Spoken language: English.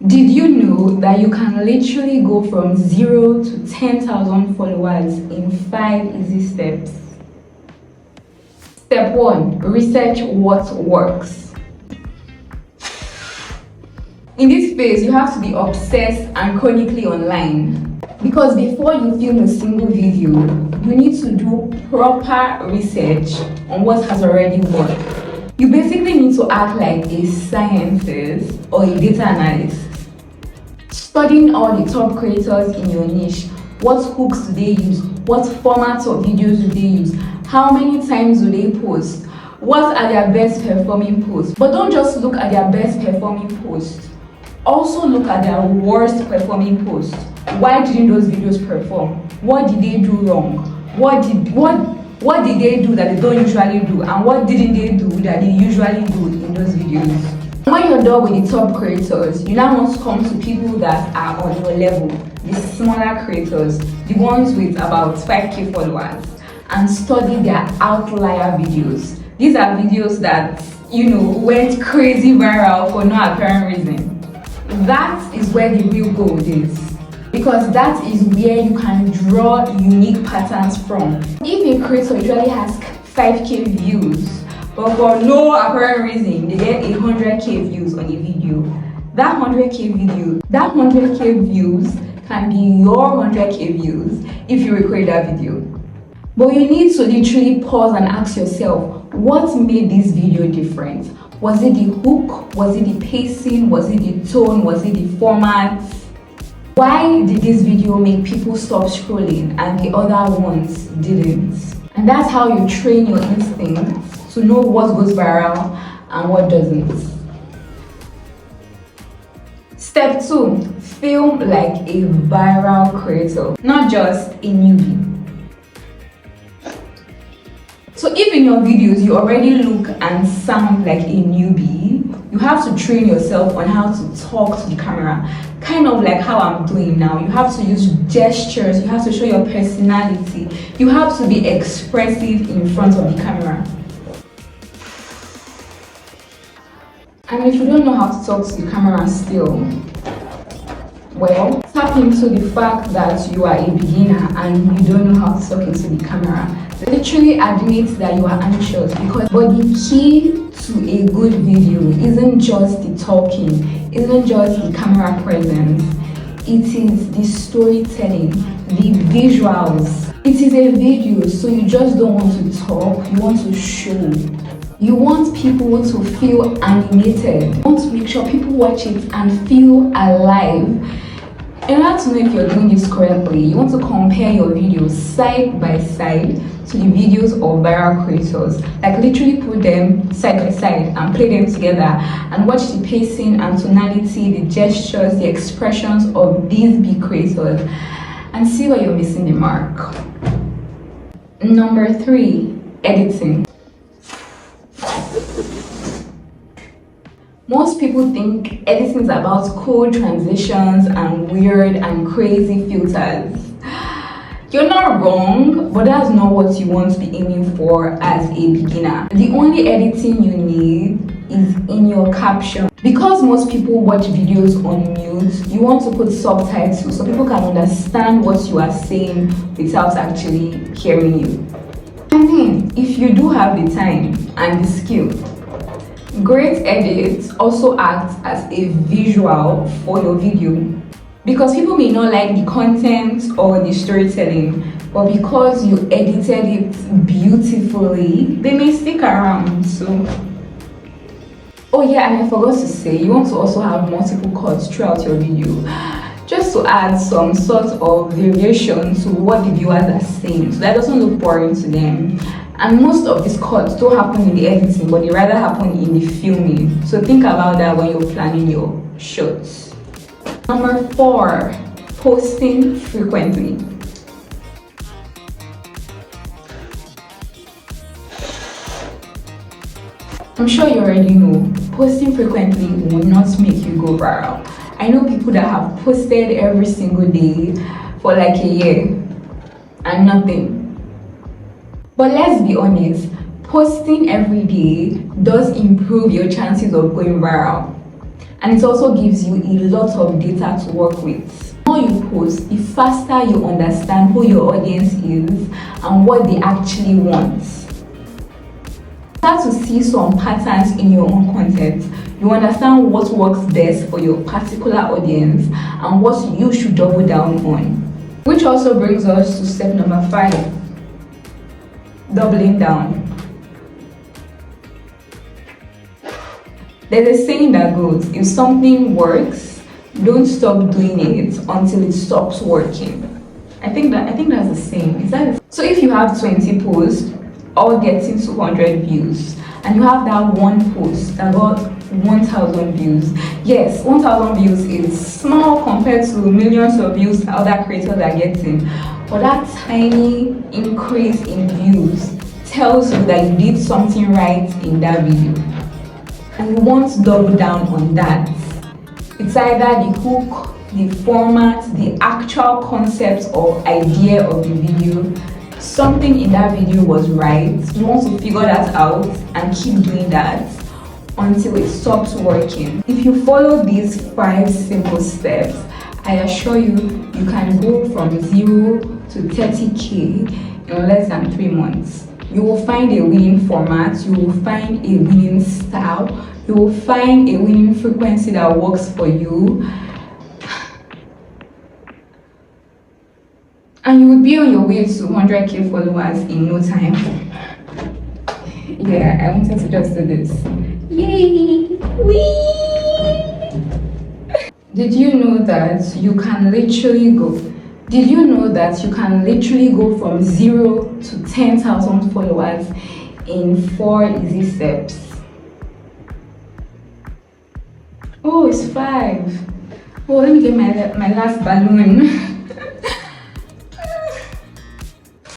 Did you know that you can literally go from 0 to 10,000 followers in 5 easy steps? Step 1. Research what works. In this phase, you have to be obsessed and chronically online. Because before you film a single video, you need to do proper research on what has already worked. You basically need to act like a scientist or a data analyst. Studying all the top creators in your niche. What hooks do they use? What formats of videos do they use? How many times do they post? What are their best performing posts? But don't just look at their best performing posts. Also look at their worst performing posts. Why didn't those videos perform? What did they do wrong? What did they do that they don't usually do? And what didn't they do that they usually do in those videos? When you're done with the top creators, you now want to come to people that are on your level, the smaller creators, the ones with about 5k followers, and study their outlier videos. These are videos that, went crazy viral for no apparent reason. That is where the real gold is, because that is where you can draw unique patterns from. If a creator usually has 5k views, but for no apparent reason they get 100k views on a video, that 100k views can be your 100k views if you record that video. But you need to literally pause and ask yourself, what made this video different? Was it the hook? Was it the pacing? Was it the tone? Was it the format? Why did this video make people stop scrolling and the other ones didn't? And that's how you train your instincts to know what goes viral and what doesn't. Step 2. Film like a viral creator, not just a newbie. So if in your videos you already look and sound like a newbie, you have to train yourself on how to talk to the camera, kind of like how I'm doing now. You have to use gestures, you have to show your personality, you have to be expressive in front of the camera. And if you don't know how to talk to the camera still, well, tap into the fact that you are a beginner and you don't know how to talk into the camera. Literally admit that you are anxious, but the key to a good video isn't just the talking, isn't just the camera presence. It is the storytelling, the visuals. It is a video, so you just don't want to talk, you want to show. You want people to feel animated. You want to make sure people watch it and feel alive. In order to know if you're doing this correctly, you want to compare your videos side by side to the videos of viral creators. Like literally put them side by side and play them together and watch the pacing and tonality, the gestures, the expressions of these big creators and see where you're missing the mark. Number 3, editing. Most people think editing is about cool transitions and weird and crazy filters. You're not wrong, but that's not what you want to be aiming for as a beginner. The only editing you need is in your caption. Because most people watch videos on mute, you want to put subtitles so people can understand what you are saying without actually hearing you. I mean, if you do have the time and the skill, great edits also act as a visual for your video. Because people may not like the content or the storytelling, but because you edited it beautifully, they may stick around. So, oh yeah, and I forgot to say, you want to also have multiple cuts throughout your video, just to add some sort of variation to what the viewers are saying, so that doesn't look boring to them. And most of these cuts don't happen in the editing, but they rather happen in the filming. So think about that when you're planning your shots. Number 4, posting frequently. I'm sure you already know, posting frequently will not make you go viral. I know people that have posted every single day for like a year and nothing. But let's be honest, posting every day does improve your chances of going viral. and it also gives you a lot of data to work with. The more you post, the faster you understand who your audience is and what they actually want. Start to see some patterns in your own content. You understand what works best for your particular audience and what you should double down on. Which also brings us to step number 5, doubling down. There's a saying that goes, if something works, don't stop doing it until it stops working. I think that's the saying. So if you have 20 posts all getting 200 views and you have that one post that got 1,000 views, yes, 1,000 views is small compared to millions of views that other creators are getting, but that tiny increase in views tells you that you did something right in that video, and you want to double down on that. It's either the hook, the format, the actual concept or idea of the video. Something in that video was right. You want to figure that out and keep doing that until it stops working. If you follow these 5 simple steps, I assure you, you can go from 0 to 30K in less than 3 months. You will find a winning format, you will find a winning style, you will find a winning frequency that works for you, and you will be on your way to 100K followers in no time. Yeah, I wanted to just do this. Yay! Whee! Did you know that you can literally go from 0 to 10,000 followers in 4 easy steps? Oh, it's 5. Oh, let me get my last balloon.